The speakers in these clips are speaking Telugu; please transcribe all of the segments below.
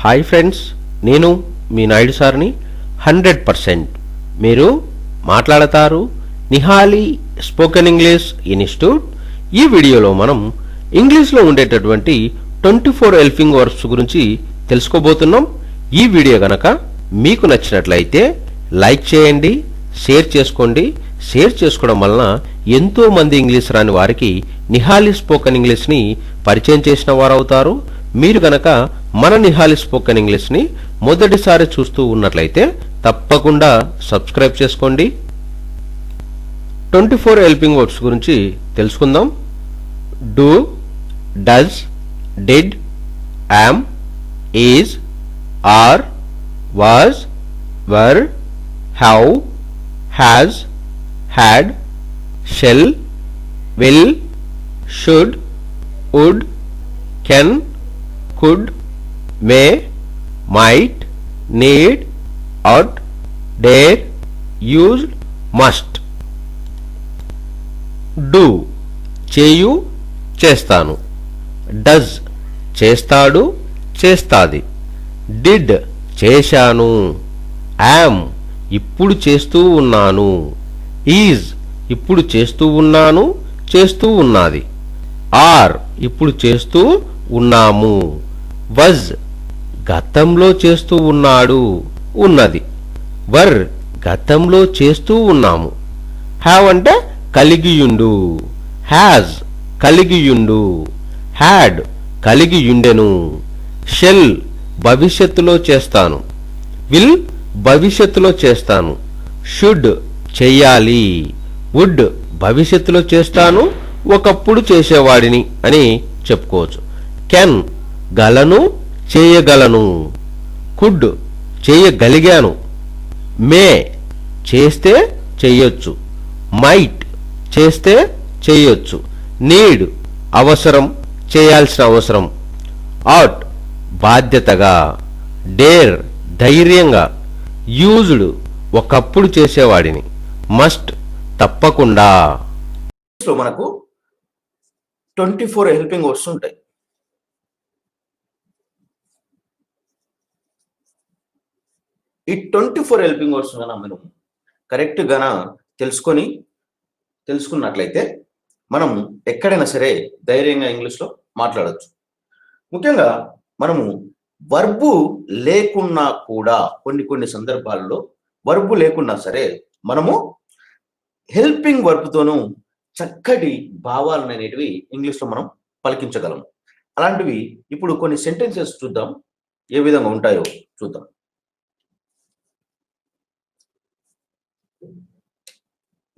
హాయ్ ఫ్రెండ్స్, నేను మీ నాయుడు సార్ని. 100% మీరు మాట్లాడతారు నిహాలి స్పోకెన్ ఇంగ్లీష్ ఇన్స్టిట్యూట్. ఈ వీడియోలో మనం ఇంగ్లీష్లో ఉండేటటువంటి 24 హెల్పింగ్ వర్బ్స్ గురించి తెలుసుకోబోతున్నాం. ఈ వీడియో గనక మీకు నచ్చినట్లయితే లైక్ చేయండి, షేర్ చేసుకోండి. షేర్ చేసుకోవడం వలన ఎంతో మంది ఇంగ్లీష్ రాని వారికి నిహాలి స్పోకెన్ ఇంగ్లీష్ని పరిచయం చేసిన వారు అవుతారు. మీరు గనక మన నిహాలి స్పోకెన్ ఇంగ్లీష్ని మొదటిసారి చూస్తూ ఉన్నట్లయితే తప్పకుండా సబ్స్క్రైబ్ చేసుకోండి. 24 హెల్పింగ్ వర్బ్స్ గురించి తెలుసుకుందాం. Do, does, did, am, is, are, was, were, have, has, had, shall, will, should, would, can, could, may, might, need, ought, dare, used, must. Do చేయు, చేస్తాను. డస్ చేస్తాడు, చేస్తాది. డిడ్ చేశాను. యామ్ ఇప్పుడు చేస్తూ ఉన్నాను. ఈజ్ ఇప్పుడు చేస్తూ ఉన్నాను, చేస్తూ ఉన్నది. ఆర్ ఇప్పుడు చేస్తూ ఉన్నాము. వజ్ గతంలో చేస్తూ ఉన్నాడు, ఉన్నది. వర్ గతంలో చేస్తూ ఉన్నాము. హ్యావ్ అంటే కలిగియుండు. హ్యాజ్ కలిగియుండు. హ్యాడ్ కలిగియుండెను. షెల్ భవిష్యత్తులో చేస్తాను. విల్ భవిష్యత్తులో చేస్తాను. షుడ్ చెయ్యాలి. వుడ్ భవిష్యత్తులో చేస్తాను, ఒకప్పుడు చేసేవాడిని అని చెప్పుకోవచ్చు. కెన్ గలను, చేయగలను. కుడ్ చేయగలిగాను. మే చేస్తే చెయ్యొచ్చు. మైట్ చేస్తే చెయ్యొచ్చు. నీడ్ అవసరం, చేయాల్సిన అవసరం. ఆట్ బాధ్యతగా. డేర్ ధైర్యంగా. యూజ్డ్ ఒకప్పుడు చేసేవాడిని. మస్ట్ తప్పకుండా. మనకు 24 హెల్పింగ్ వర్డ్స్ ఉంటాయి. ఈ 24 హెల్పింగ్ వర్డ్స్ గాన మనం కరెక్ట్ గాన తెలుసుకున్నట్లయితే మనం ఎక్కడైనా సరే ధైర్యంగా ఇంగ్లీష్లో మాట్లాడవచ్చు. ముఖ్యంగా మనము వర్బు లేకున్నా కూడా కొన్ని సందర్భాల్లో వర్బు లేకున్నా సరే మనము హెల్పింగ్ వర్బ్తోనూ చక్కటి భావాలను అనేటివి ఇంగ్లీష్లో మనం పలికించగలము. అలాంటివి ఇప్పుడు కొన్ని సెంటెన్సెస్ చూద్దాం, ఏ విధంగా ఉంటాయో చూద్దాం.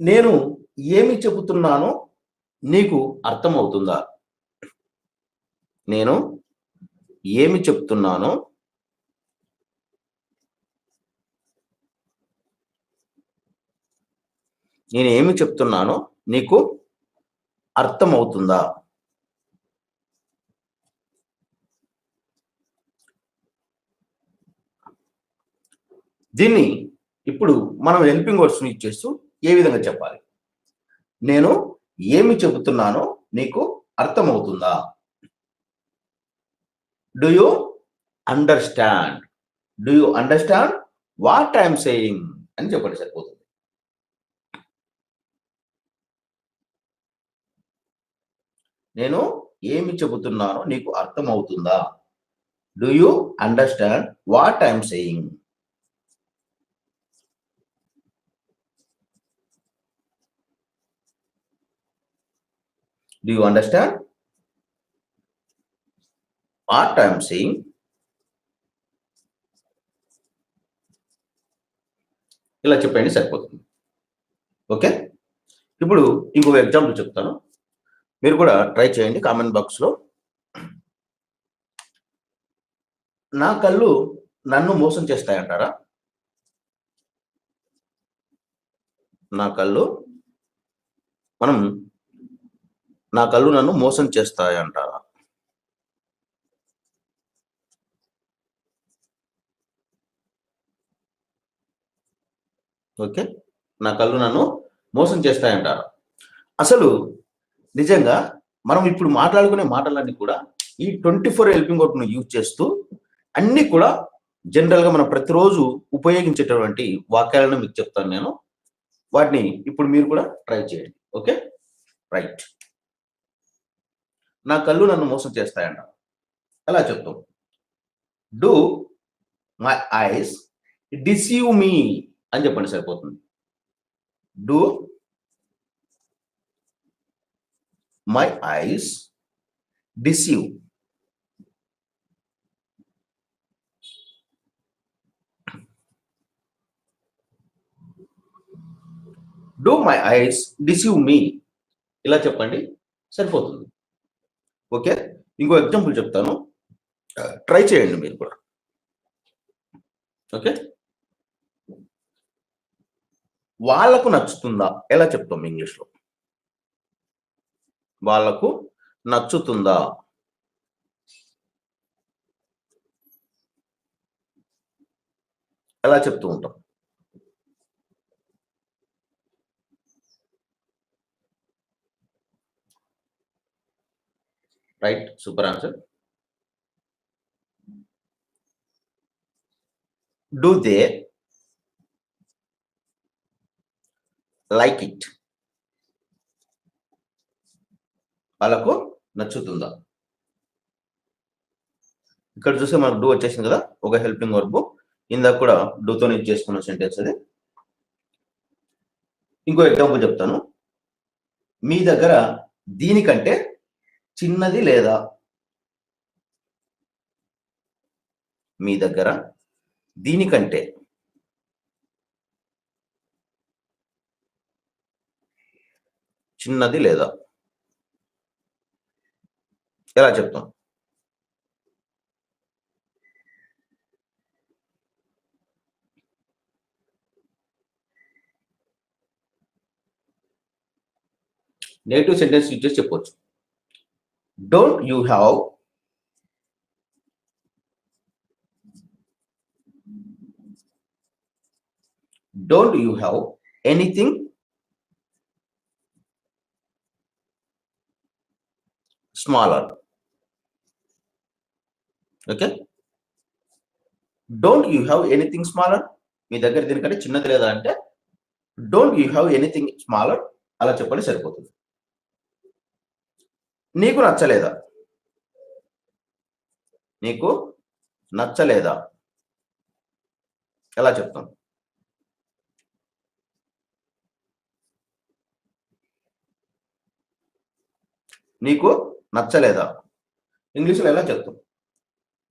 నేను ఏమి చెబుతున్నానో నీకు అర్థమవుతుందా? నేను ఏమి చెప్తున్నానో నీకు అర్థమవుతుందా? దీన్ని ఇప్పుడు మనం హెల్పింగ్ వర్డ్స్ యూజ్ చేస్తూ ఏ విధంగా చెప్పాలి? నేను ఏమి చెబుతున్నానో నీకు అర్థమవుతుందా? Do you understand? Do you understand what I'm saying అని చెప్పండి, సరిపోతుంది. నేను ఏమి చెబుతున్నానో నీకు అర్థమవుతుందా? Do you understand what I'm saying? Do you understand what I am saying? ఇలా చెప్పండి, సరిపోతుంది. ఓకే, ఇప్పుడు ఇంకొక ఎగ్జాంపుల్ చెప్తాను, మీరు కూడా ట్రై చేయండి కామెంట్ బాక్స్లో. నా కళ్ళు నన్ను మోసం చేస్తాయంటారా? నా కళ్ళు నన్ను మోసం చేస్తాయంటారా? ఓకే, నా కళ్ళు నన్ను మోసం చేస్తాయంటారా? అసలు నిజంగా మనం ఇప్పుడు మాట్లాడుకునే మాటలన్నీ కూడా ఈ 24 హెల్పింగ్ వర్బ్ను యూజ్ చేస్తూ అన్ని కూడా జనరల్గా మనం ప్రతిరోజు ఉపయోగించేటటువంటి వాక్యాలను మీకు చెప్తాను నేను. వాటిని ఇప్పుడు మీరు కూడా ట్రై చేయండి. Okay, right. నా కళ్ళు నన్ను మోసం చేస్తాయంట. ఎలా చెప్తాం? Do my eyes deceive me అని చెప్పండి, సరిపోతుంది. Do my eyes deceive. Do my eyes deceive me, ఇలా చెప్పండి, సరిపోతుంది. ఓకే, ఇంకో ఎగ్జాంపుల్ చెప్తాను, ట్రై చేయండి మీరు కూడా. ఓకే, వాళ్ళకు నచ్చుతుందా, ఎలా చెప్తాం ఇంగ్లీష్లో? వాళ్ళకు నచ్చుతుందా, ఎలా చెప్తూ ఉంటాం? Right, super answer. Do they like it, వాళ్ళకు నచ్చుతుందా? ఇక్కడ చూస్తే మనకు డూ వచ్చేసింది కదా, ఒక హెల్పింగ్ వర్బ్. ఇందాక కూడా డూతో నేను చేసుకున్న సెంటెన్స్ అది. ఇంకో ఎగ్జాంపుల్ చెప్తాను. మీ దగ్గర దీనికంటే చిన్నది లేదా? మీ దగ్గర దీనికంటే చిన్నది లేదా, ఎలా చెప్తాం? నెగటివ్ సెంటెన్స్ యూజ్ చేసి చెప్పవచ్చు. Don't you have anything smaller? Okay, don't you have anything smaller, మీ దగ్గర దీనికంటే చిన్నది లేదా అంటే don't you have anything smaller, అలా చెప్పండి, సరిపోతుంది. నీకు నచ్చలేదా, నీకు నచ్చలేదా, ఎలా చెప్తాం? నీకు నచ్చలేదా ఇంగ్లీష్లో ఎలా చెప్తాం?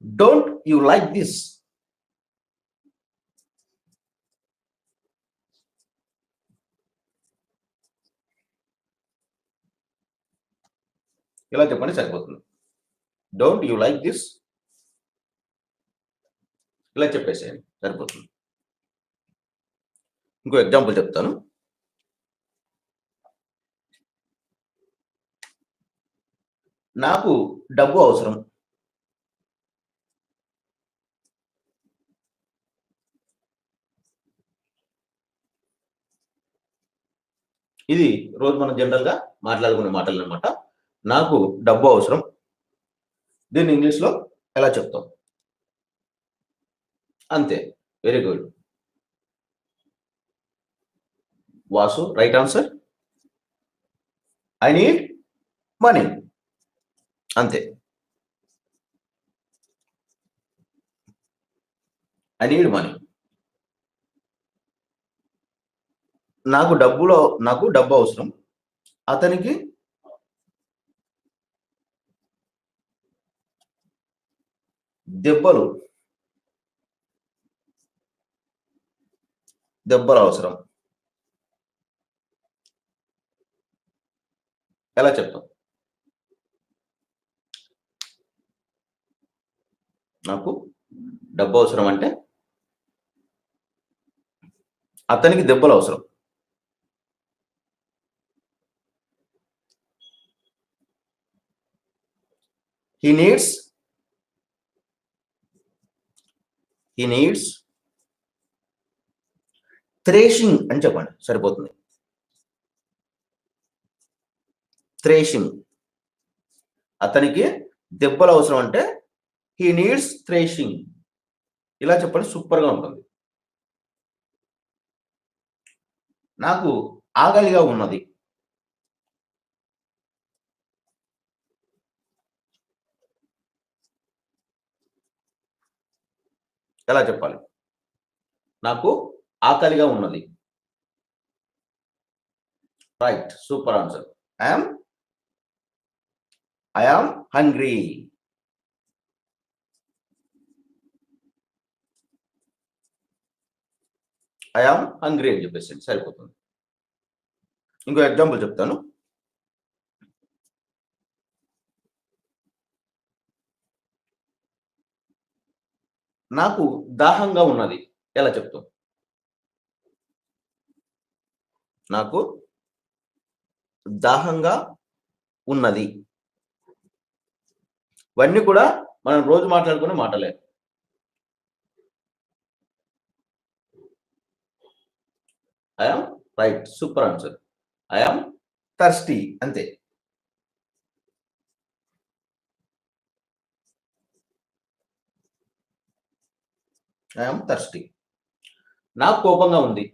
డోంట్ యు లైక్ దిస్, ఇలా చెప్పండి, సరిపోతుంది. డోంట్ యు లైక్ దిస్, ఇలా చెప్పేసేయండి, సరిపోతుంది. ఇంకో ఎగ్జాంపుల్ చెప్తాను. నాకు డబ్బు అవసరం. ఇది రోజు మనం జనరల్ గా మాట్లాడుకునే మాటలు అనమాట. నాకు డబ్బు అవసరం, దీన్ని ఇంగ్లీష్ లో ఎలా చెప్తాం? అంతే, very good Vasu, right answer. I need money, అంతే, ఐ నీడ్ మనీ. నాకు డబ్బు అవసరం, అతనికి దెబ్బలు అవసరం, ఎలా చెప్తాం? నాకు డబ్బు అవసరం అంటే అతనికి దెబ్బలు అవసరం. he needs థ్రేషింగ్ అని చెప్పండి, సరిపోతుంది. థ్రేషింగ్, అతనికి దెబ్బలు అవసరం అంటే he needs థ్రేషింగ్, ఇలా చెప్పండి, సూపర్‌గా ఉంటుంది. నాకు ఆకలిగా ఉన్నది. ఎలా చెప్పాలి? నాకు ఆకలిగా ఉన్నది. Right. Super answer. I am I am hungry. I am hungry అని చెప్పేసేయండి సరిపోతుంది. ఇంకో ఎగ్జాంపుల్ చెప్తాను. నాకు దాహంగా ఉన్నది. ఎలా చెప్తాం? నాకు దాహంగా ఉన్నది. ఇవన్నీ కూడా మనం రోజు మాట్లాడుకునే మాటలే. I am right. Super answer. I am thirsty అంతే. I am thirsty. నాకు కోపంగా ఉంది.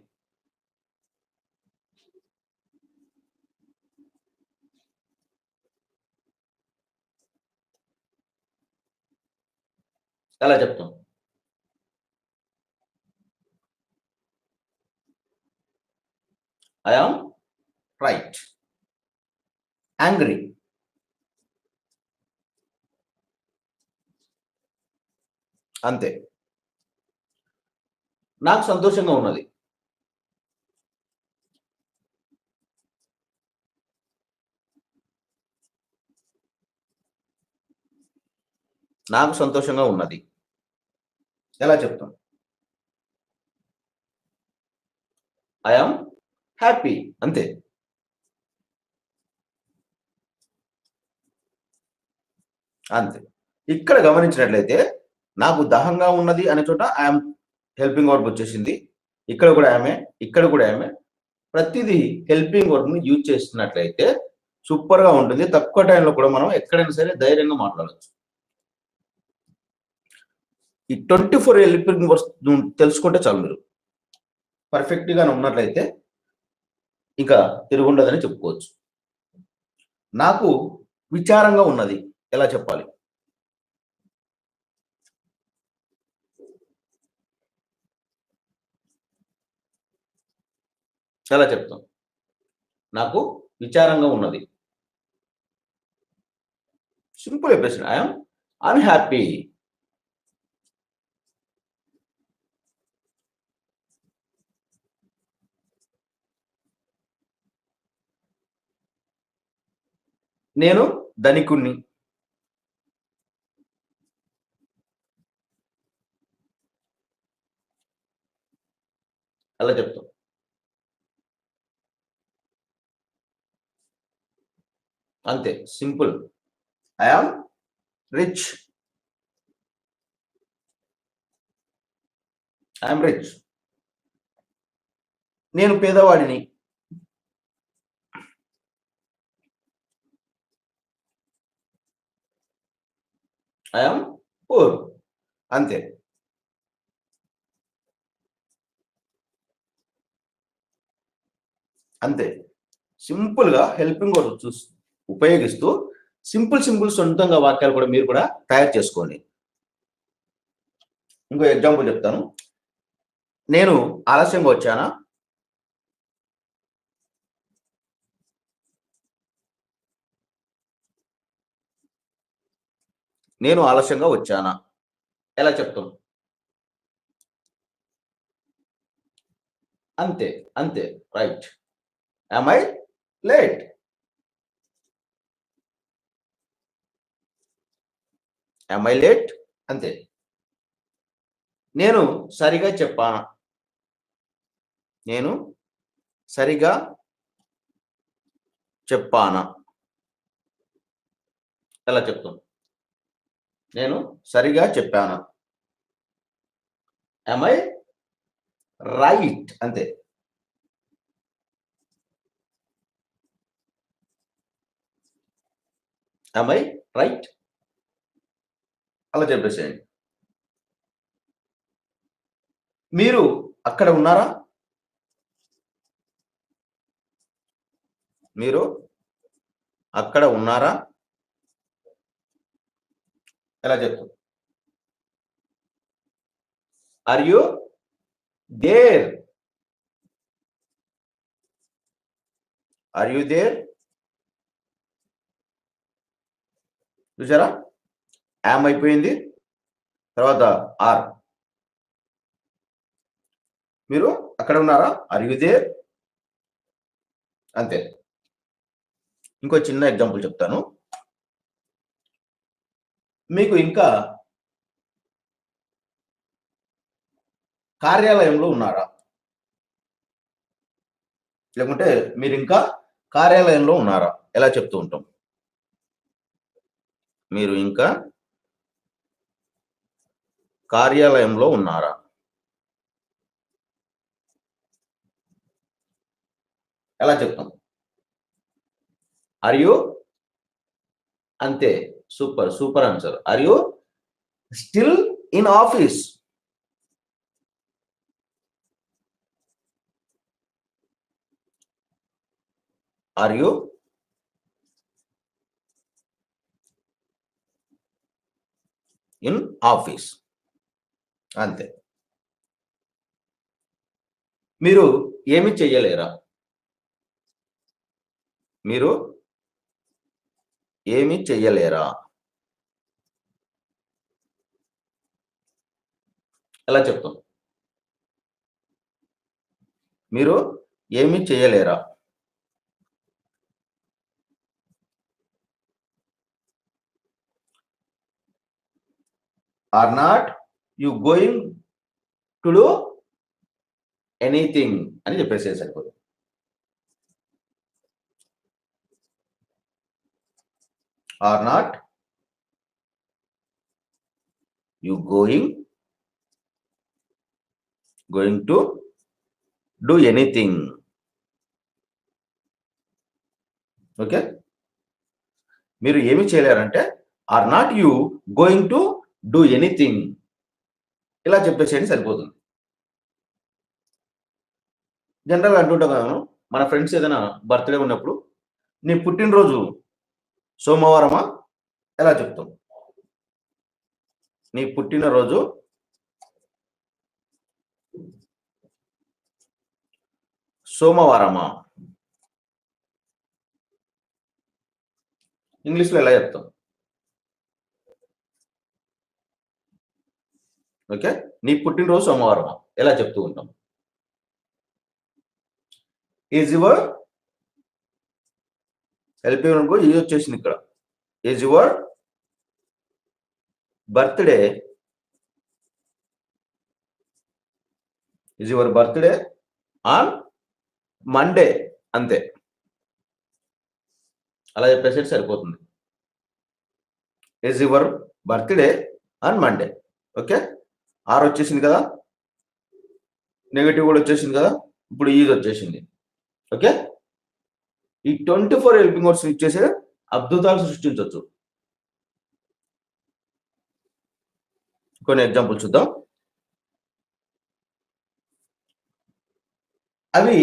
ఎలా చెప్తాం? I am right. యాంగ్రీ. అంతే. నాకు సంతోషంగా ఉన్నది. నాకు సంతోషంగా ఉన్నది. ఎలా చెప్తాం? ఐ యామ్ హ్యాపీ అంతే. అంతే. ఇక్కడ గమనించినట్లయితే నాకు దాహంగా ఉన్నది అనే చోట ఐ యామ్ హెల్పింగ్ వర్బ్ వచ్చేసింది. ఇక్కడ కూడా ఆమె, ఇక్కడ కూడా ఆమె. ప్రతిదీ హెల్పింగ్ వర్బ్‌ని యూజ్ చేస్తున్నట్లయితే సూపర్‌గా ఉంటుంది. తక్కువ టైంలో కూడా మనం ఎక్కడైనా సరే ధైర్యంగా మాట్లాడొచ్చు. ఈ 24 హెల్పింగ్ వర్బ్స్ తెలుసుకుంటే చాలు మీరు. పర్ఫెక్ట్‌గానే ఉన్నట్లయితే ఇంకా తిరుగుండదని చెప్పుకోవచ్చు. నాకు విచారంగా ఉన్నది. ఎలా చెప్పాలి? ఎలా చెప్తాం? నాకు విచారంగా ఉన్నది. సింపుల్ చెప్పేసాను. I am unhappy. నేను ధనికుడిని. అలా చెప్తాం. అంతే simple. I am rich. I am rich. నేను పేదవాడిని. I am poor. అంతే. అంతే. సింపుల్‌గా హెల్పింగ్ వర్డ్ ఉపయోగిస్తూ సింపుల్ సొంతంగా వాక్యాలు కూడా మీరు కూడా తయారు చేసుకోండి. ఇంకో ఎగ్జాంపుల్ చెప్తాను. నేను ఆలస్యంగా వచ్చానా? నేను ఆలస్యంగా వచ్చానా? ఎలా చెప్తాం? అంతే. అంతే. Right. Am I late? Am I late? అంతే. నేను సరిగా చెప్పానా? నేను సరిగా చెప్పానా? ఎలా చెప్తాం? నేను సరిగా చెప్పానా? Am I right? అంతే. Am I right? అలా చెప్పేసేయండి. మీరు అక్కడ ఉన్నారా? మీరు అక్కడ ఉన్నారా? ఎలా చెప్తాం? Are you there? Are you there? చూసారా? యామ్ అయిపోయింది, తర్వాత ఆర్. మీరు అక్కడ ఉన్నారా? Are you there? అంతే. ఇంకో చిన్న ఎగ్జాంపుల్ చెప్తాను. మీకు ఇంకా కార్యాలయంలో ఉన్నారా? లేకుంటే మీరు ఇంకా కార్యాలయంలో ఉన్నారా? ఎలా చెప్తూ ఉంటాం? మీరు ఇంకా కార్యాలయంలో ఉన్నారా? ఎలా చెప్తాం? Are you? అంతే. Super. Super answer. Are you still in office? Are you in office? అంతే. మీరు ఏమి చెయ్యలేరా? మీరు ఏమి చెయ్యలేరా? ఎలా చెప్తాం? మీరు ఏమి చేయలేరా? Are not you going to do anything అని చెప్పేసి సరిపోతుంది. Are not you going to do anything. Okay, మీరు ఏమి చేయలేరంటే are not you going to do anything ఇలా చెప్పేసేయండి సరిపోతుంది. జనరల్గా అంటుంటాం కదా మనం, మన ఫ్రెండ్స్ ఏదైనా బర్త్డే ఉన్నప్పుడు నీ పుట్టినరోజు సోమవారమా? ఎలా చెప్తాం? నీ పుట్టినరోజు సోమవారమా? ఇంగ్లీష్లో ఎలా చెప్తాం? ఓకే, నీ పుట్టినరోజు సోమవారమా ఎలా చెప్తూ ఉంటాం? ఈజ్ యువర్ హెల్పింగ్ అనుకో, ఇది వచ్చేసింది ఇక్కడ. Is your birthday, is your birthday on Monday. అంతే, అలా చెప్పేసి సరిపోతుంది. Is your birthday on Monday. Okay, are వచ్చేసింది కదా, నెగటివ్ కూడా వచ్చేసింది కదా, ఇప్పుడు ఈజ్ వచ్చేసింది. ఓకే, ఈ 24 హెల్పింగ్ వర్డ్స్ ఇచ్చేసి అద్భుతాలు సృష్టించవచ్చు. కొన్ని ఎగ్జాంపుల్ చూద్దాం. అవి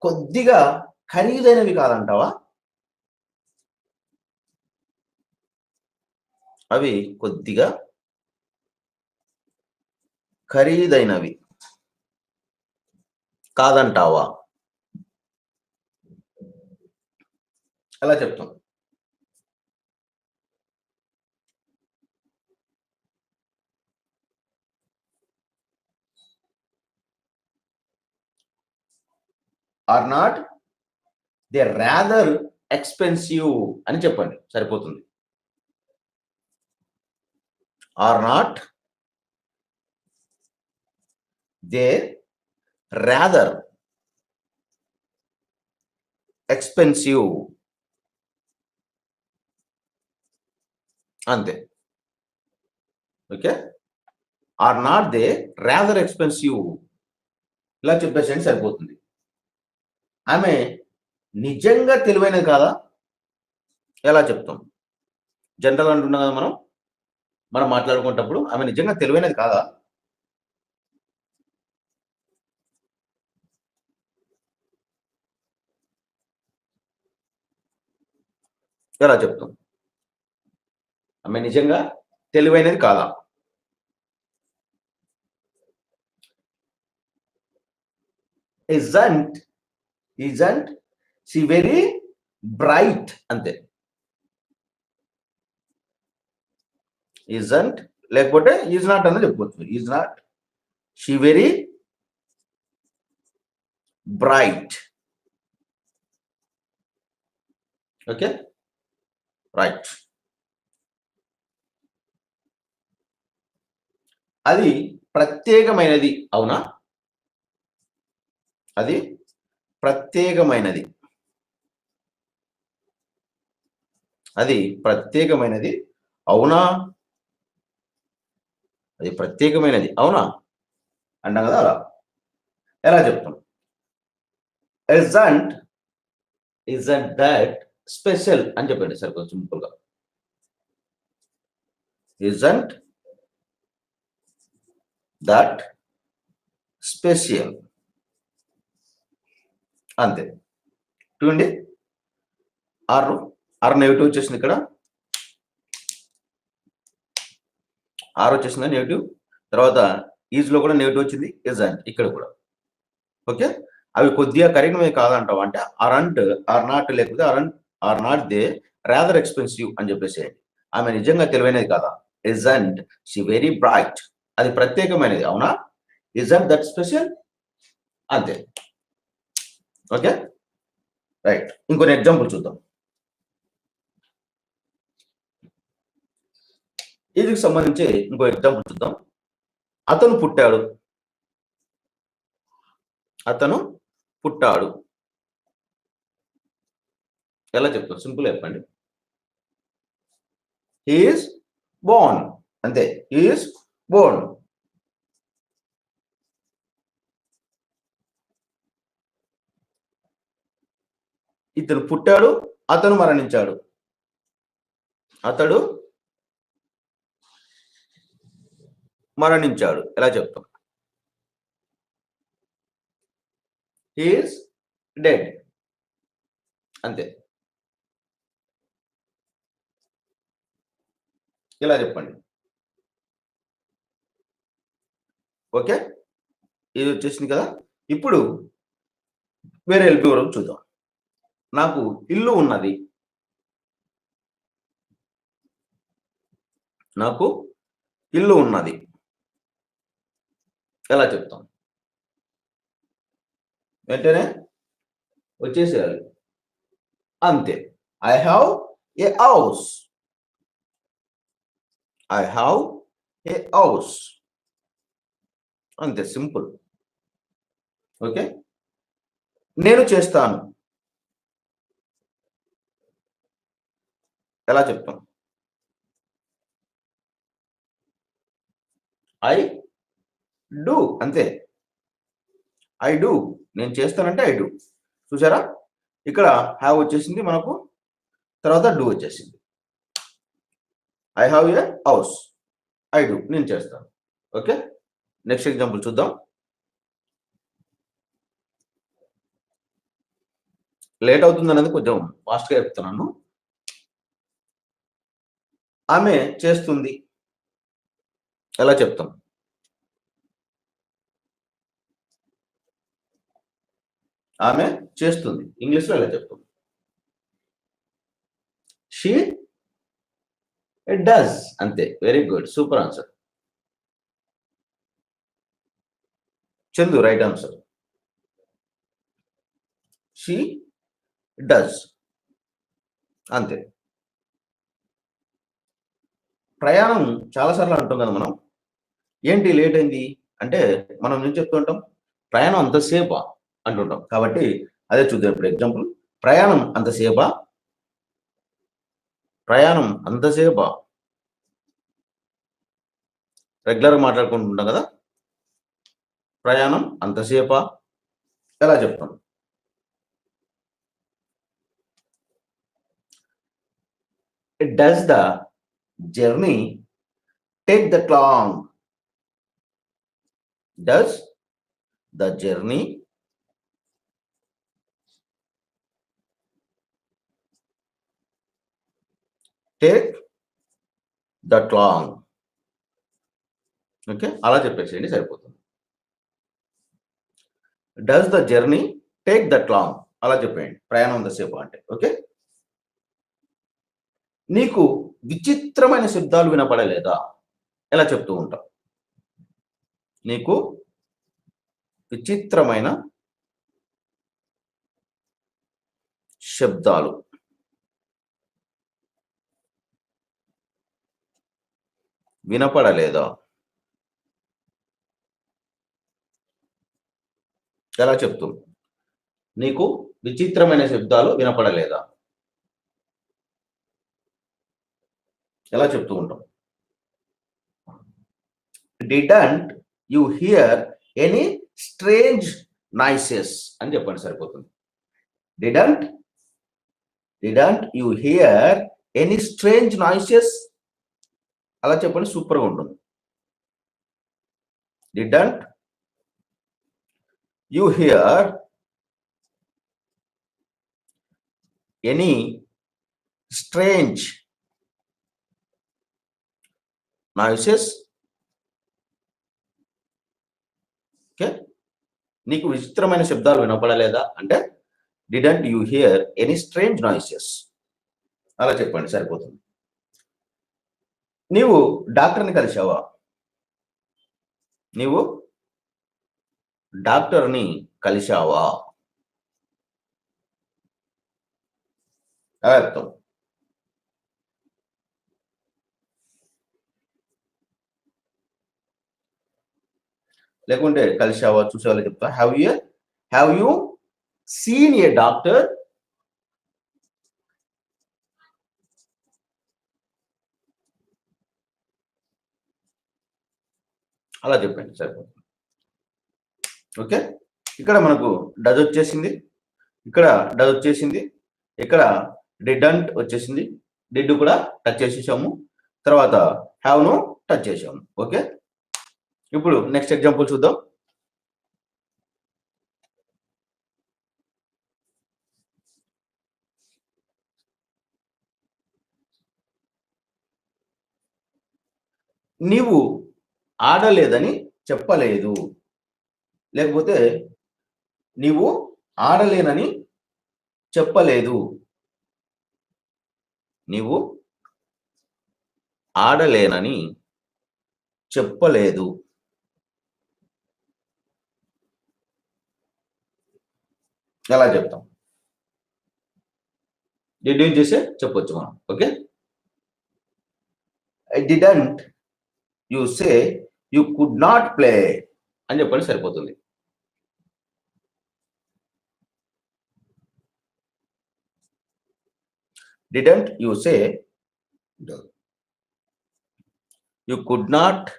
కొద్దిగా ఖరీదైనవి కాదంటావా? అవి కొద్దిగా ఖరీదైనవి కాదంటావా? ఎలా చెప్తాం? Are not they rather expensive అని చెప్పండి సరిపోతుంది. Are not they rather expensive. అంతే. Okay, are not they rather expensive ఇలా చెప్పేసి సరిపోతుంది. ఆమె నిజంగా తెలివైనది కాదా? ఎలా చెప్తాం? జనరల్ అంటున్నాం కదా మనం మాట్లాడుకునేటప్పుడు, ఆమె నిజంగా తెలివైనది కాదా? ఎలా చెప్తాం? ఆమె నిజంగా తెలివైనది కాదా? isn't she very bright అంతే. isn't లేకపోతే ఈజ్ నాట్ అని చెప్పవచ్చు. Is not she very bright. Okay, right. అది ప్రత్యేకమైనది అవునా? అది ప్రత్యేకమైనది. అది ప్రత్యేకమైనది అవునా? అది ప్రత్యేకమైనది అవునా అంటాం కదా, అలా ఎలా చెప్తాం? isn't that స్పెషల్ అని చెప్పండి సార్, కొంచెం సింపుల్గా. isn't that స్పెషల్ అంతే. చూడండి, ఆర్ నెగిటివ్ వచ్చేసింది ఇక్కడ, ఆర్ వచ్చేసింది నెగిటివ్. తర్వాత ఈజ్ లో కూడా నెగిటివ్ వచ్చింది, isn't ఇక్కడ కూడా. ఓకే, అవి కొద్దిగా కరెక్ట్ కాదంటావు అంటే ఆర్ నాట్ లేకపోతే are not they rather expensive అని చెప్పేసి. ఆమె నిజంగా తెలివైనది కాదా? isn't she very bright. అది ప్రత్యేకమైనది అవునా? isn't that స్పెషల్ అంతే. Okay, right. ఇంకొన్ని ఎగ్జాంపుల్ చూద్దాం. ఇది సంబంధించి ఇంకో ఎగ్జాంపుల్ చూద్దాం. అతను పుట్టాడు. అతను పుట్టాడు ఎలా చెప్తాం? సింపుల్ చెప్పండి. హీ ఈస్ బోర్న్ అంతే. He is Born. ఇతను పుట్టాడు, అతను మరణించాడు. అతడు మరణించాడు ఎలా చెప్తాం? హీ ఈస్ డెడ్ అంతే. ఇలా చెప్పండి. ఓకే, ఇది వచ్చేసింది కదా. ఇప్పుడు వేరే ఎల్పి వరకు చూద్దాం. నాకు ఇల్లు ఉన్నది. నాకు ఇల్లు ఉన్నది ఎలా చెప్తాం? వెంటనే వచ్చేసేయాలి అంతే. I have a house. I have a house అంతే, సింపుల్. ఓకే, నేను చేస్తాను ఎలా చెప్తాం? ఐ డూ అంతే. ఐ డూ, నేను చేస్తానంటే ఐ డూ. చూసారా, ఇక్కడ హ్యావ్ వచ్చేసింది మనకు, తర్వాత డూ వచ్చేసింది. I have a house, I do, నేను చేస్తాను. ఓకే, నెక్స్ట్ ఎగ్జాంపుల్ చూద్దాం. లేట్ అవుతుంది అనేది కొంచెం ఫాస్ట్గా చెప్తున్నాను. ఆమె చేస్తుంది ఎలా చెప్తాం? ఆమె చేస్తుంది ఇంగ్లీష్లో ఎలా చెప్తాం? షీ డస్ అంతే. Very good, super answer. Chandu right answer. She does అంతే. ప్రయాణం చాలాసార్లు అంటాం కదా మనం. ఏంటి లేట్ అయింది అంటే మనం ఏం చెప్తూ ఉంటాం? ప్రయాణం అంతసేపా అంటుంటాం. కాబట్టి అదే చూద్దాం ఇప్పుడు ఎగ్జాంపుల్. ప్రయాణం అంతసేపా, ప్రయాణం అంతసేపా. రెగ్యులర్గా మాట్లాడుకుంటుంటాం కదా, ప్రయాణం అంతసేపా ఎలా చెప్తాం? Does the journey take that long. Does the journey take that long. Okay, అలా చెప్పేసేయండి సరిపోతుంది. Does the journey take that long, అలా చెప్పేయండి. ప్రయాణం ఎంతసేపు అంటే. ఓకే, నీకు విచిత్రమైన శబ్దాలు వినపడలేదా, ఎలా చెప్తూ ఉంటాం. నీకు విచిత్రమైన శబ్దాలు వినపడలేదా, ఎలా చెప్తూ. నీకు విచిత్రమైన శబ్దాలు వినపడలేదా, ఎలా చెప్తూ ఉంటాం. Didn't you here any strange noises అని చెప్పండి సరిపోతుంది. Didn't you here any strange noises, అలా చెప్పండి, సూపర్గా ఉంటుంది. Didn't you here any strange noises. Okay, నీకు విచిత్రమైన శబ్దాలు వినపడలేదా అంటే didn't you here any strange noises, అలా చెప్పండి సరిపోతుంది. నీవు డాక్టర్ని కలిశావా, నీవు డాక్టర్ని కలిశావా, అలా అర్థం. లేకుంటే కలిశావా చూసావా చెప్తా. Have you seen a doctor, అలా చెప్పండి సరిపోతుంది. ఓకే, ఇక్కడ మనకు డజ్ వచ్చేసింది, ఇక్కడ డజ్ వచ్చేసింది, ఇక్కడ డిడెంట్ వచ్చేసింది, డిడ్ కూడా టచ్ చేసేసాము, తర్వాత హ్యావ్ ను టచ్ చేసాము. ఓకే, ఇప్పుడు నెక్స్ట్ ఎగ్జాంపుల్ చూద్దాం. నీవు ఆడలేదని చెప్పలేదు, లేకపోతే నీవు ఆడలేనని చెప్పలేదు, నీవు ఆడలేనని చెప్పలేదు, ఎలా చెప్తాం. డిడ్ యూజ్ చేసే చెప్పొచ్చు మనం. Okay, I didn't you say you could not play అని చెప్పండి సరిపోతుంది. Didn't you say you could not,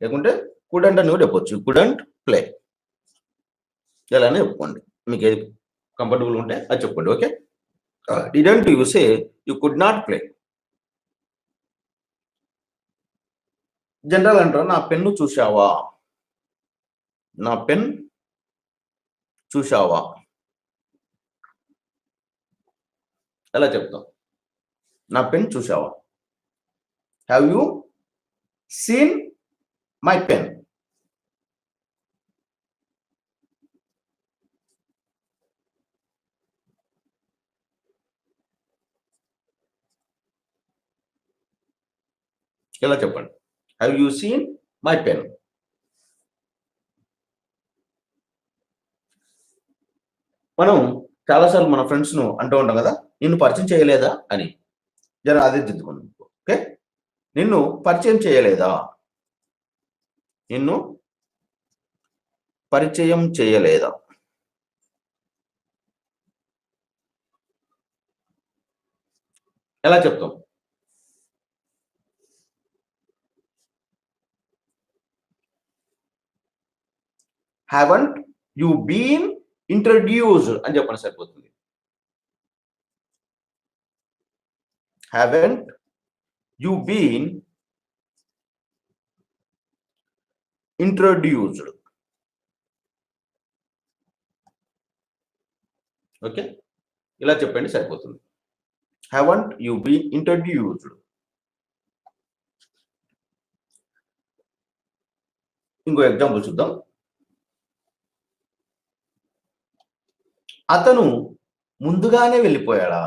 లేకుంటే కుడెంట్ అని కూడా చెప్పొచ్చు. కుడెంట్ ప్లే, ఇలానే చెప్పుకోండి, మీకు ఏది కంఫర్టబుల్ ఉంటే అది చెప్పండి. Okay, didn't you say you could not play. General అంటారు, నా పెన్ను చూశావా, నా పెన్ చూశావా, ఎలా చెప్తాం. నా పెన్ చూశావా, have you seen my pen, ఎలా చెప్పండి. Have you seen my pen. మనం చాలాసార్లు మన ఫ్రెండ్స్ ను అంటూ ఉంటాం కదా, నిన్ను పరిచయం చేయలేదా అని. జర అదే దిద్దుకున్నాం. ఓకే, నిన్ను పరిచయం చేయలేదా, నిన్ను పరిచయం చేయలేదా, ఎలా చెప్తాం. హ్యావెంట్ యు బీన్ ఇంట్రడ్యూస్డ్ అని చెప్పండి సరిపోతుంది. Haven't you been introduced. Okay, ఇలా చెప్పండి సరిపోతుంది. Haven't you been introduced. ఇంకో ఎగ్జాంపుల్ చూద్దాం. అతను ముందుగానే వెళ్ళిపోయాడా?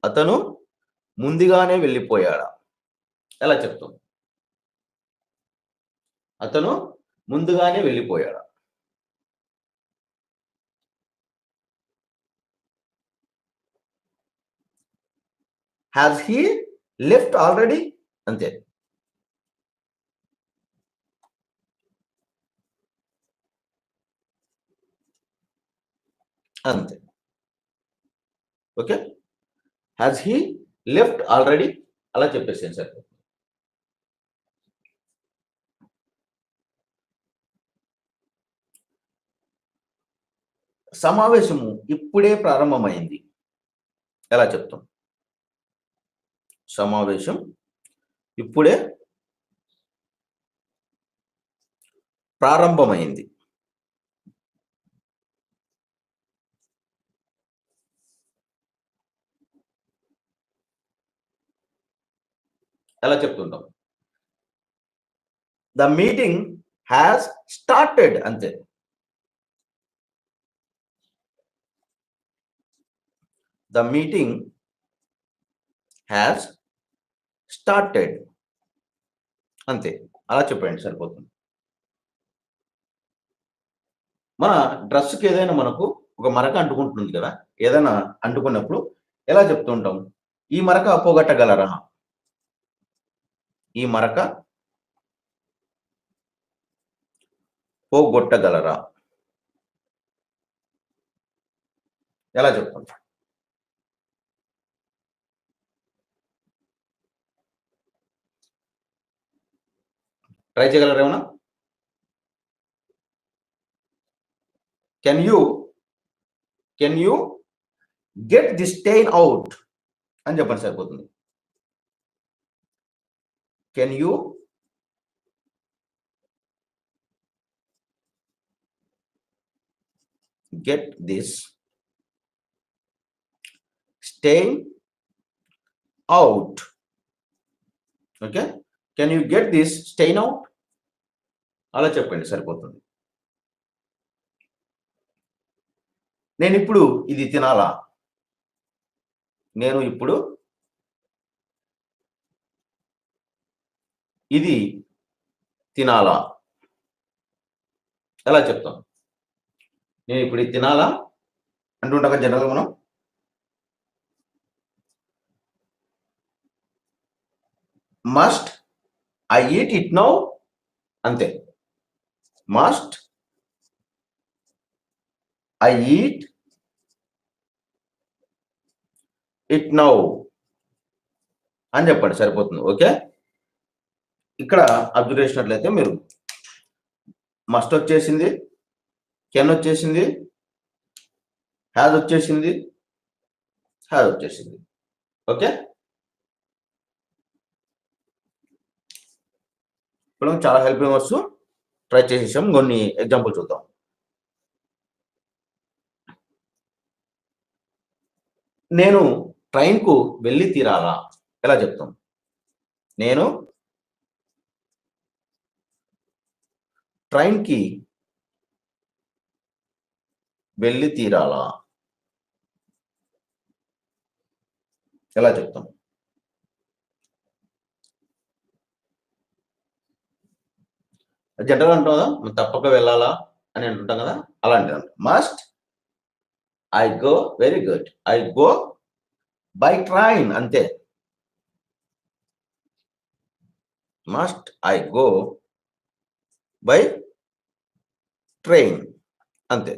అతను ముందుగానే వెళ్ళిపోయాడా? ఎలా చెప్తాం? అతను ముందుగానే వెళ్ళిపోయాడా? Has he left already? అంతే. అంతే. Okay. Has he left already? అలా చెప్పేసేయండి సార్. సమావేశము ఇప్పుడే ప్రారంభమైంది. ఎలా చెప్తాం? సమావేశం ఇప్పుడే ప్రారంభమైంది. ఎలా చెప్తుంటాం? The meeting has started. అంతే. The meeting has started. అంతే. అలా చెప్పండి సరిపోతుంది. మన డ్రెస్కి ఏదైనా మనకు ఒక మరక అంటుకుంటుంది కదా, ఏదైనా అంటుకున్నప్పుడు ఎలా చెప్తూ ఉంటాం? ఈ మరక పోగొట్టగలరా? ఈ మరక పోగొట్టగలరా? ఎలా చెప్తాం? ట్రై చేయగలరా ఏమన్నా? Can you get the stain out అని చెప్పండి సరిపోతుంది. Can you get this stain out? Okay. Can you get this stain out? అలా చెప్పండి సరిపోతుంది. నేను ఇప్పుడు ఇది తినాలా? నేను ఇప్పుడు ఇది తినాలా? ఎలా చెప్తాం? నేను ఇప్పుడు ఇది తినాలా అంటుంటాం జనరల్గా మనం. Must I eat it now? అంతే. Must I eat it now అని చెప్పండి సరిపోతుంది. ఓకే. ఇక్కడ అబ్జర్వ్ చేసినట్లయితే మీరు మస్ట్ వచ్చేసింది, కెన్ వచ్చేసింది, హ్యాజ్ వచ్చేసింది, హ్యాజ్ వచ్చేసింది. ఓకే. ఇప్పుడు చాలా హెల్పింగ్ వర్డ్స్ ట్రై చేసేసాం. కొన్ని ఎగ్జాంపుల్ చూద్దాం. నేను ట్రైన్కు వెళ్ళి తీరాలా? ఎలా చెప్తాం? నేను ట్రైన్కి వెళ్ళి తీరాలా? ఎలా చెప్తాం? జనరల్ అంటాం కదా, తప్పక వెళ్ళాలా అని అంటుంటాం కదా, అలాంటిది. Must I go, very good, I go by train. అంతే. Must I go by train. అంతే.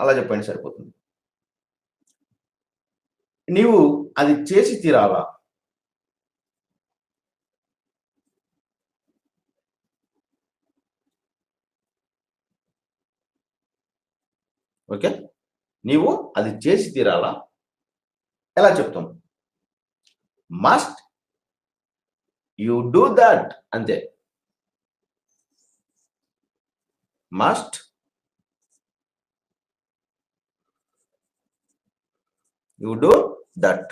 అలా చెప్పండి సరిపోతుంది. నీవు అది చేసి తీరాలా? ఓకే. నీవు అది చేసి తీరాలా? ఎలా చెప్తాం? మస్ట్ యు డూ దట్ అంతే. మస్ట్ యు డూ దట్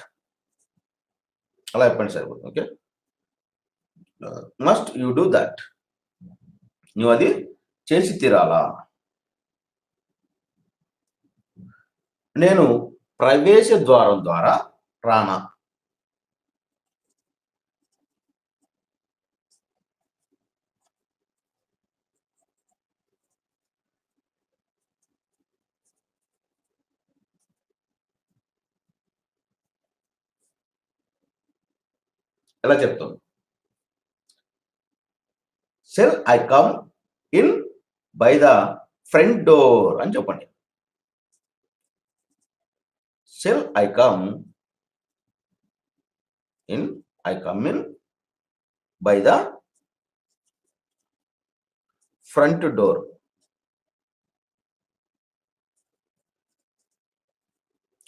అలా చెప్పండి సరిపోతుంది. Okay, must you do that, నువ్వు అది చేసి తీరాలా. నేను ప్రవేశ ద్వారం ద్వారా రానా. ఎలా చెప్తాం? Shall I come in by the front door అని చెప్పండి. Shall I come in by the front door.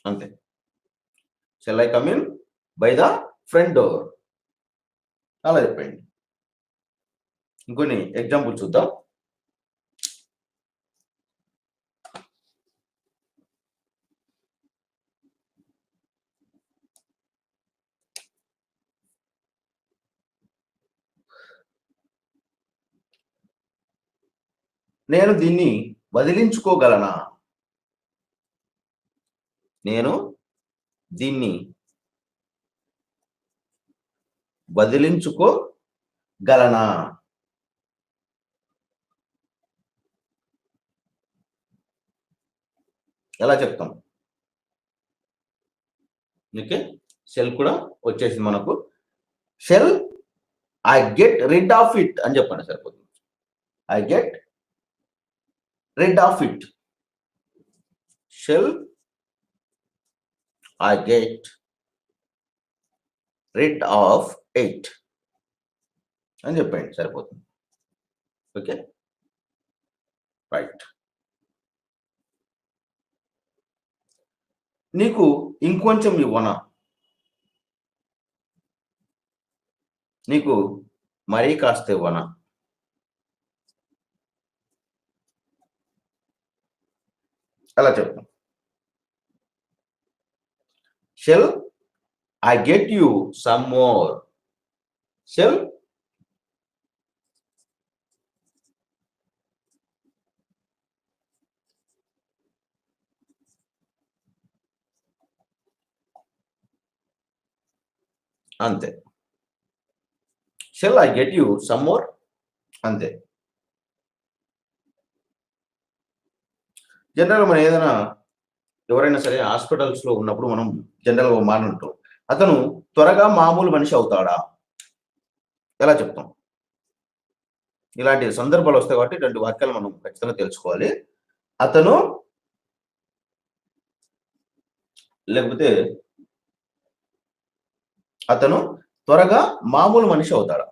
అంతే. Shall I come in by the front door అలా చెప్పండి. ఇంకొన్ని ఎగ్జాంపుల్ చూద్దాం. నేను దీన్ని వదిలించుకోగలనా. నేను దీన్ని వదిలించుకోగలనా. ఎలా చెప్తాం? ఓకే, షెల్ కూడా వచ్చేసింది మనకు. Shall I get rid of it అని చెప్పండి సరిపోతుంది. I get rid of it. Shall I get rid of it అని చెప్పండి సరిపోతుంది. Okay, right. నీకు ఇంకొంచెం ఇవ్వనా. నీకు మరీ కాస్త ఇవ్వనా. అలా చెప్తాం. Shall I get you some more. Shall అంతే. Shall I get you some more అంతే. జనరల్ మనం ఏదైనా ఎవరైనా సరే హాస్పిటల్స్ లో ఉన్నప్పుడు మనం జనరల్ గా మాట్లాడుతాం, అతను త్వరగా మామూలు మనిషి అవుతాడా. ఎలా చెప్తాం? ఇలాంటి సందర్భాలు వస్తాయి కాబట్టి ఇలాంటి వాక్యాలు మనం ఖచ్చితంగా తెలుసుకోవాలి. అతను లేకపోతే అతను త్వరగా మామూలు మనిషి అవుతాడా.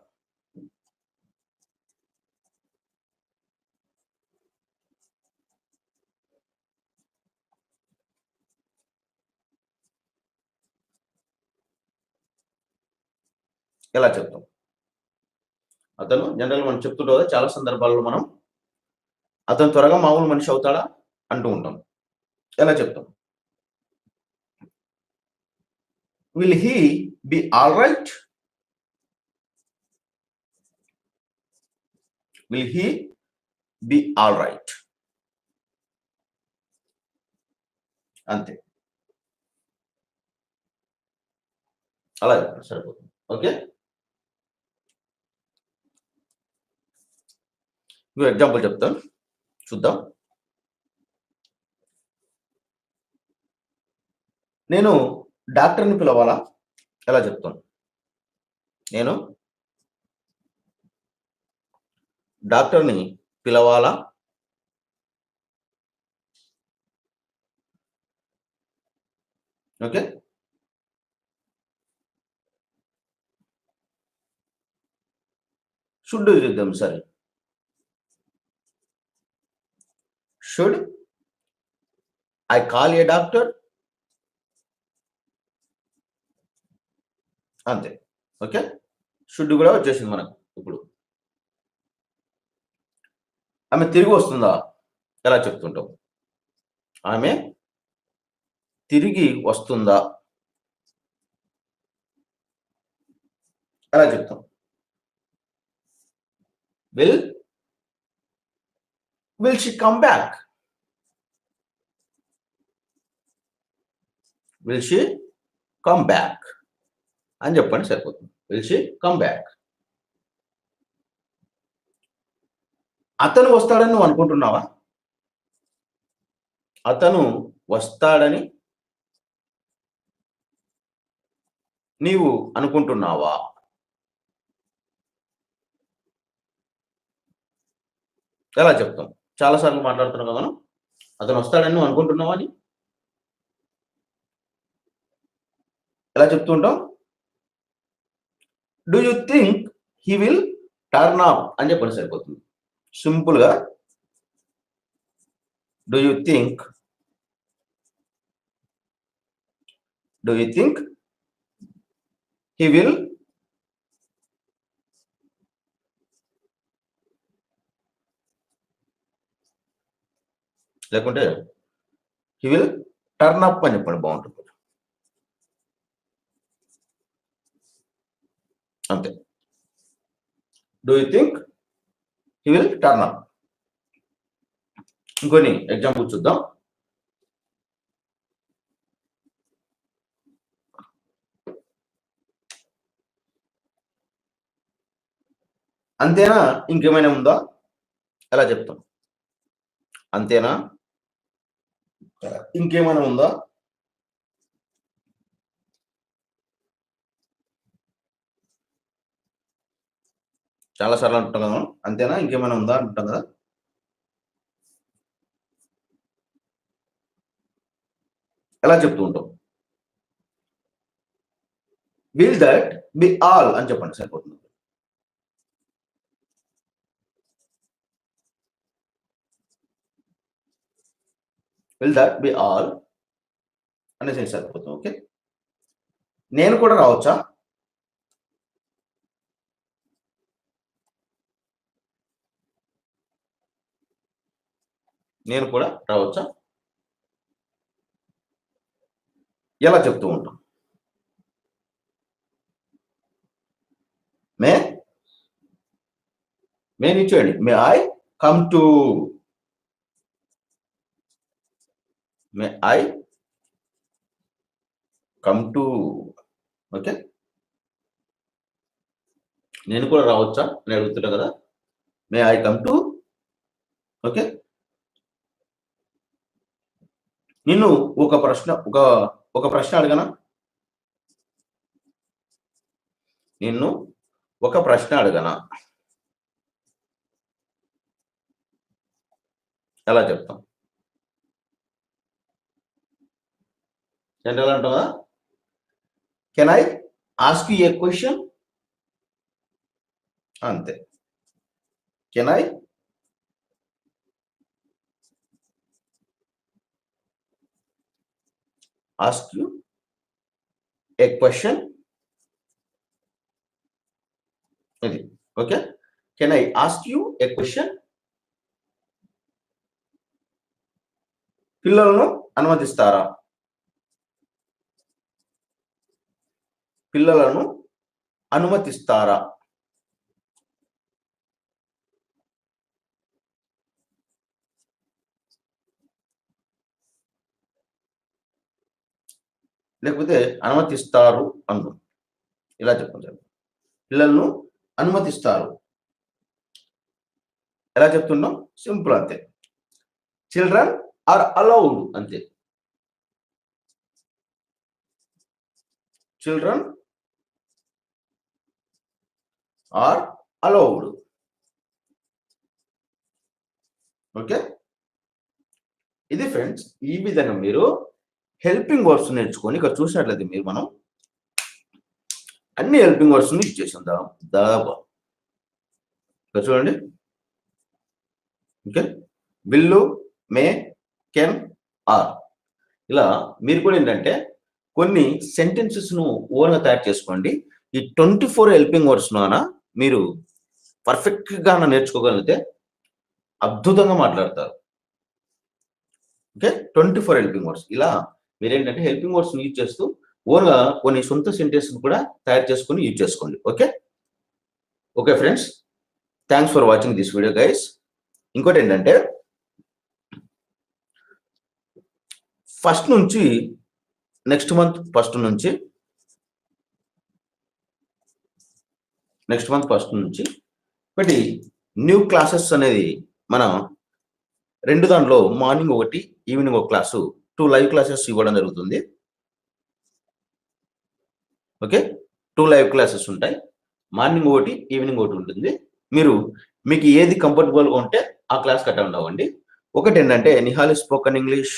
ఎలా చెప్తాం? అతను జనరల్ మనం చెప్తుంటే కదా చాలా సందర్భాల్లో మనం అతను త్వరగా మామూలు మనిషి అవుతాడా అంటూ ఉంటాం. ఎలా చెప్తాం? Will he be all right. Will he be all right అంతే. అలా సరిపోతుంది. ఓకే, ఇంకో ఎగ్జాంపుల్ చెప్తాను, చూద్దాం. నేను డాక్టర్ని పిలవాలా. ఎలా చెప్తాను? నేను డాక్టర్ని పిలవాలా. ఓకే, షుడ్ చేద్దాం. సరే, should I call A doctor అంతే. ఓకే, షుడ్ కూడా వచ్చేసింది మనకు. ఇప్పుడు ఆమె తిరిగి వస్తుందా ఎలా చెప్తుంటాం? ఆమె తిరిగి వస్తుందా ఎలా చెప్తాం? Will she come back? Will she come back అని చెప్పండి సరిపోతుంది. Will she come back. అతను వస్తాడని నువ్వు అనుకుంటున్నావా? అతను వస్తాడని నీవు అనుకుంటున్నావా? ఎలా చెప్తాం? చాలాసార్లు మాట్లాడుతున్నాం కదా మనం. అతను వస్తాడని నువ్వు అనుకుంటున్నావా అని ఎలా చెప్తూ ఉంటాం? Do you think he will turn up అని చెప్పండి సరిపోతుంది. సింపుల్గా do you think he will లేకుంటే హీ విల్ టర్న్ అప్ అని చెప్పండి, బాగుంటుంది. అంతే. Do you think he will turn up. ఇంకొన్ని ఎగ్జాంపుల్ చూద్దాం. అంతేనా ఇంకేమైనా ఉందా ఎలా చెప్తాం? అంతేనా ఇంకేమైనా ఉందా? చాలా సార్లు అంటుంటాం కదా మనం, అంతేనా ఇంకేమైనా ఉందా అంటుంటాం కదా. ఎలా చెప్తూ ఉంటాం? విల్ దట్ బి ఆల్ అని చెప్పండి సరిపోతుంది. విల్ దట్ బి ఆల్ అనేసి సరిపోతుంది. ఓకే. నేను కూడా రావచ్చా? నేను కూడా రావచ్చా ఎలా చెప్తూ ఉంటాం? మే ఇచ్చేయండి. May I come to. May I come to. Okay. నేను కూడా రావచ్చా అని అడుగుతుంటా కదా. May I come to. Okay. నిన్ను ఒక ప్రశ్న అడగనా? నిన్ను ఒక ప్రశ్న అడగనా ఎలా చెప్తాం? జనరల్ అంటావా? Can I ask you a question? అంతే. Can I ask you a question? ఇది okay. Can I ask you a question? పిల్లలను అనుమతిస్తారా? పిల్లలను అనుమతిస్తారా? లేకపోతే అనుమతిస్తారు అను. ఇలా చెప్పండి. పిల్లలను అనుమతిస్తారు ఎలా చెప్తున్నాం? సింపుల్ అంతే. చిల్డ్రన్ ఆర్ అలౌడ్ అంతే. Children are allowed. ఓకే. ఇది ఫ్రెండ్స్, ఈ విధంగా మీరు హెల్పింగ్ వర్డ్స్ నేర్చుకొని ఇక్కడ చూసినట్లయితే మనం అన్ని హెల్పింగ్ వర్డ్స్ యూజ్ చేసాం దాదాపు. ఇక్కడ చూడండి. Okay. Will, may, can, are. ఇలా మీరు కూడా ఏంటంటే కొన్ని సెంటెన్సెస్ ను ఓన్గా తయారు చేసుకోండి. ఈ 24 హెల్పింగ్ వర్డ్స్ మీరు పర్ఫెక్ట్గా నేర్చుకోగలిగితే అద్భుతంగా మాట్లాడతారు. Okay, 24 helping words. ఇలా మీరేంటంటే హెల్పింగ్ వర్డ్స్ యూజ్ చేస్తూ ఓన్గా కొన్ని సొంత సెంటెన్స్ కూడా తయారు చేసుకొని యూజ్ చేసుకోండి. Okay friends, thanks for watching this video guys. ఇంకోటి ఏంటంటే ఫస్ట్ నుంచి నెక్స్ట్ మంత్ ఫస్ట్ నుంచి ఒకటి న్యూ క్లాసెస్ అనేది మనం 2 దాంట్లో మార్నింగ్ ఒకటి ఈవినింగ్ ఒక క్లాసు 2 లైవ్ క్లాసెస్ ఇవ్వడం జరుగుతుంది. ఓకే, 2 లైవ్ క్లాసెస్ ఉంటాయి. మార్నింగ్ ఒకటి ఈవినింగ్ ఒకటి ఉంటుంది. మీకు ఏది కంఫర్టబుల్గా ఉంటే ఆ క్లాస్కి అటెండ్ అవ్వండి. ఒకటి ఏంటంటే నిహాలి స్పోకెన్ ఇంగ్లీష్.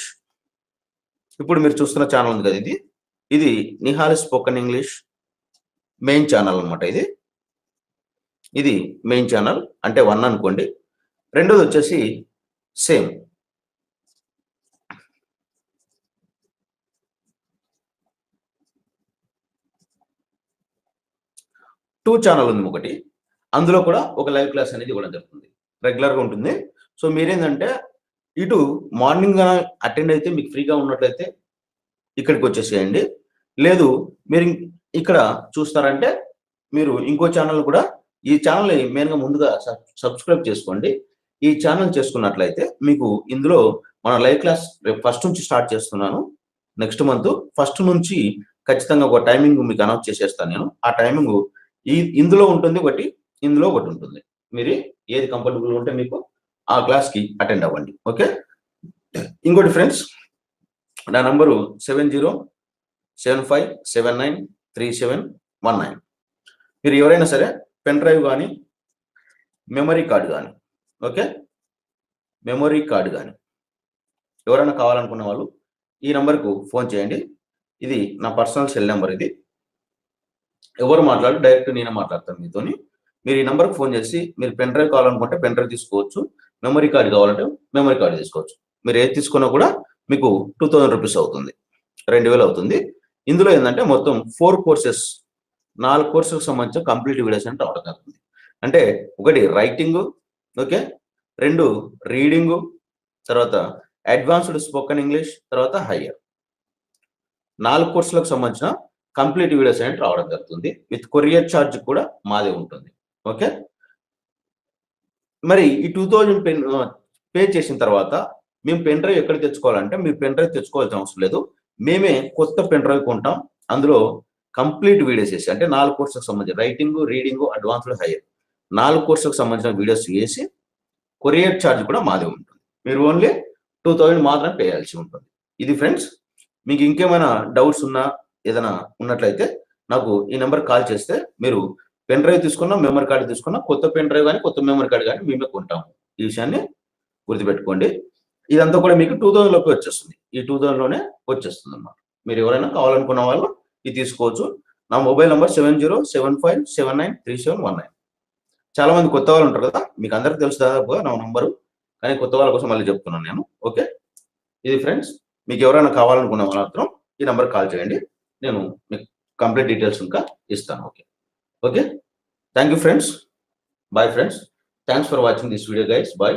ఇప్పుడు మీరు చూస్తున్న ఛానల్ ఉంది కదా, ఇది Nihali spoken English main channel అనమాట. ఇది మెయిన్ ఛానల్ అంటే 1 అనుకోండి. రెండోది వచ్చేసి సేమ్ 2 ఛానల్ ఉంది ఒకటి. అందులో కూడా ఒక లైవ్ క్లాస్ అనేది ఇవ్వడం జరుగుతుంది, రెగ్యులర్గా ఉంటుంది. సో మీరేంటంటే ఇటు మార్నింగ్ అటెండ్ అయితే మీకు ఫ్రీగా ఉన్నట్లయితే ఇక్కడికి వచ్చేసేయండి. లేదు మీరు ఇక్కడ చూస్తారంటే మీరు ఇంకో ఛానల్ కూడా, ఈ ఛానల్ని మెయిన్గా ముందుగా సబ్స్క్రైబ్ చేసుకోండి. ఈ ఛానల్ చేసుకున్నట్లయితే మీకు ఇందులో మన లైవ్ క్లాస్ రేపు ఫస్ట్ నుంచి స్టార్ట్ చేస్తున్నాను. నెక్స్ట్ మంత్ ఫస్ట్ నుంచి ఖచ్చితంగా ఒక టైమింగ్ మీకు అనౌన్స్ చేసేస్తాను నేను. ఆ టైమింగ్ ఇందులో ఉంటుంది ఒకటి, ఇందులో ఒకటి ఉంటుంది. మీరు ఏది కంఫర్టబుల్ ఉంటే మీకు ఆ క్లాస్కి అటెండ్ అవ్వండి. ఓకే, ఇంకోటి ఫ్రెండ్స్, నా నంబరు 7075793719. మీరు ఎవరైనా సరే పెన్ డ్రైవ్ కానీ మెమరీ కార్డు కానీ, ఓకే, మెమరీ కార్డు కానీ ఎవరైనా కావాలనుకున్న వాళ్ళు ఈ నెంబర్కు ఫోన్ చేయండి. ఇది నా పర్సనల్ సెల్ నెంబర్. ఇది ఎవరు మాట్లాడు డైరెక్ట్ నేనే మాట్లాడతాను మీతోని. మీరు ఈ నెంబర్కి ఫోన్ చేసి మీరు పెన్ డ్రైవ్ కావాలనుకుంటే పెన్ డ్రైవ్ తీసుకోవచ్చు, మెమరీ కార్డు కావాలంటే మెమరీ కార్డు తీసుకోవచ్చు. మీరు ఏది తీసుకున్నా కూడా మీకు 2000 రూపీస్ అవుతుంది, 2000 అవుతుంది. ఇందులో ఏంటంటే మొత్తం 4 కోర్సెస్, 4 కోర్సులకు సంబంధించిన కంప్లీట్ వీడియోస్ అంటే రావడం జరుగుతుంది. అంటే ఒకటి రైటింగ్, ఓకే, 2 రీడింగు, తర్వాత అడ్వాన్స్డ్ స్పోకెన్ ఇంగ్లీష్, తర్వాత హయ్యర్. 4 కోర్సులకు సంబంధించిన కంప్లీట్ వీడియోస్ అనేది రావడం జరుగుతుంది. విత్ కొరియర్ ఛార్జ్ కూడా మాదే ఉంటుంది. ఓకే, మరి ఈ 2000 పే చేసిన తర్వాత మేము పెన్ డ్రైవ్ ఎక్కడ తెచ్చుకోవాలంటే మీరు పెన్ డ్రైవ్ తెచ్చుకోవాల్సిన అవసరం లేదు. మేమే కొత్త పెన్ డ్రైవ్ కొంటాం. అందులో కంప్లీట్ వీడియోస్ వేసి, అంటే 4 కోర్సులకు సంబంధించి రైటింగ్, రీడింగ్, అడ్వాన్స్డ్, హైయర్ 4 కోర్సులకు సంబంధించిన వీడియోస్ వేసి కొరియర్ ఛార్జ్ కూడా మాదే ఉంటుంది. మీరు ఓన్లీ 2000 మాత్రం పే చేయాల్సి ఉంటుంది. ఇది ఫ్రెండ్స్, మీకు ఇంకేమైనా డౌట్స్ ఉన్నా ఏదైనా ఉన్నట్లయితే నాకు ఈ నెంబర్ కాల్ చేస్తే మీరు పెన్ డ్రైవ్ తీసుకున్నా, మెమరీ కార్డు తీసుకున్నా, కొత్త పెన్ డ్రైవ్ కానీ కొత్త మెమరీ కార్డు కానీ మేమే కొంటాము. ఈ విషయాన్ని గుర్తుపెట్టుకోండి. ఇదంతా కూడా మీకు 2000 లోపే వచ్చేస్తుంది. ఈ 2000లోనే వచ్చేస్తుంది అన్నమాట. మీరు ఎవరైనా కావాలనుకున్న వాళ్ళు ఇది తీసుకోవచ్చు. నా మొబైల్ నెంబర్ 7075793719. చాలా మంది కొత్త వాళ్ళు ఉంటారు కదా, మీకు అందరికి తెలుసు దాదాపుగా నా నంబరు, కానీ కొత్త వాళ్ళ కోసం మళ్ళీ చెప్తున్నాను నేను. ఓకే, ఇది ఫ్రెండ్స్, మీకు ఎవరైనా కావాలనుకున్న వాళ్ళు మాత్రం ఈ నెంబర్ కాల్ చేయండి. నేను మీకు కంప్లీట్ డీటెయిల్స్ ఇంకా ఇస్తాను. Okay, thank you friends, bye friends, thanks for watching this video guys, bye.